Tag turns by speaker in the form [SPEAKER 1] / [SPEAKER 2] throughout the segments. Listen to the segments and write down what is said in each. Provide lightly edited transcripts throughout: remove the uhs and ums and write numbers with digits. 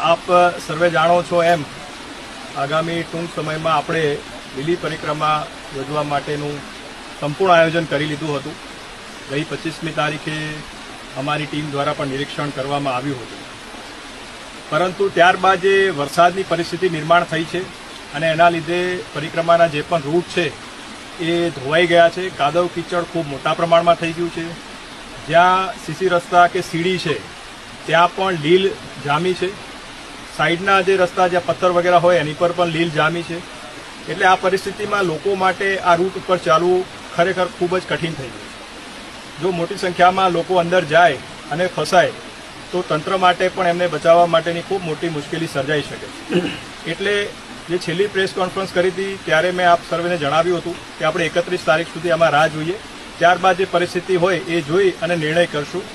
[SPEAKER 1] આપ સર્વે જાણો છો એમ આગામી ટૂંક સમયમાં આપણે લીલી પરિક્રમા યોજવા માટેનું સંપૂર્ણ આયોજન કરી લીધું હતું. ગઈ 25મી તારીખે અમારી ટીમ દ્વારા પણ નિરીક્ષણ કરવામાં આવ્યું હતું, પરંતુ ત્યારબાદ જે વરસાદની પરિસ્થિતિ નિર્માણ થઈ છે અને એના લીધે પરિક્રમાના જે પણ રૂટ છે એ ધોવાઈ ગયા છે. કાદવ કીચડ ખૂબ મોટા પ્રમાણમાં થઈ ગયું છે. જ્યાં સીસી રસ્તા કે સીડી છે ત્યાં પણ લીલ જામી છે. સાઈડના જે રસ્તા જ્યાં પથ્થર વગેરે હોય એની પર પણ લીલ જામી છે. એટલે આ પરિસ્થિતિમાં લોકો માટે આ રૂટ ઉપર ચાલવું ખરેખર ખૂબ જ કઠિન થઈ ગયું છે. જો મોટી સંખ્યામાં લોકો અંદર જાય અને ફસાય તો તંત્ર માટે પણ એમને બચાવવા માટેની ખૂબ મોટી મુશ્કેલી સર્જાઈ શકે છે. એટલે જે છેલ્લી પ્રેસ કોન્ફરન્સ કરી હતી ત્યારે મેં આપ સર્વેને જણાવ્યું હતું કે આપણે 31 તારીખ સુધી આમાં રાહ જોઈએ, ત્યારબાદ જે પરિસ્થિતિ હોય એ જોઈ અને નિર્ણય કરશું.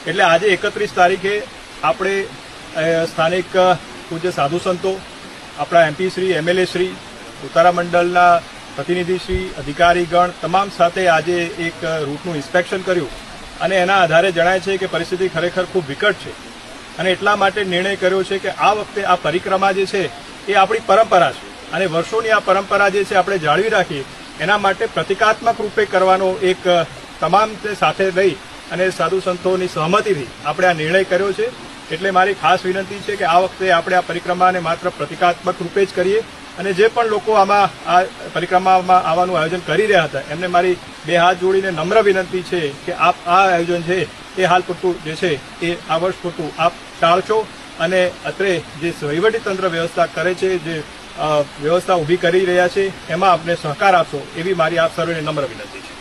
[SPEAKER 1] એટલે આજે 31 તારીખે આપણે સ્થાનિક પૂજ્ય સાધુ સંતો, આપણા એમપી શ્રી, એમએલએ શ્રી, ઉતારા મંડળના પ્રતિનિધિશ્રી, અધિકારીગણ તમામ સાથે આજે એક રૂટનું ઇન્સ્પેક્શન કર્યું અને એના આધારે જણાય છે કે પરિસ્થિતિ ખરેખર ખૂબ વિકટ છે. અને એટલા માટે નિર્ણય કર્યો છે કે આ વખતે આ પરિક્રમા જે છે એ આપણી પરંપરા છે અને વર્ષોની આ પરંપરા જે છે આપણે જાળવી રાખીએ એના માટે પ્રતિકાત્મક રૂપે કરવાનો એક તમામ સાથે લઈ અને સાધુ સંતોની સહમતિથી આપણે આ નિર્ણય કર્યો છે. એટલે મારી ખાસ વિનંતી છે કે આ વખતે આપણે આ પરિક્રમાને માત્ર પ્રતિકાત્મક રૂપે જ કરીએ અને જે પણ લોકો આમાં આ પરિક્રમામાં આવવાનું આયોજન કરી રહ્યા હતા એમને મારી બે હાથ જોડીને નમ્ર વિનંતી છે કે આપ આ આયોજન છે એ હાલ પૂરતું જે છે એ આ વર્ષ પૂરતું આપ ટાળશો અને અત્રે જે વહીવટીતંત્ર વ્યવસ્થા કરે છે, જે વ્યવસ્થા ઊભી કરી રહ્યા છે એમાં આપને સહકાર આપશો એવી મારી આપ સર્વેને નમ્ર વિનંતી છે.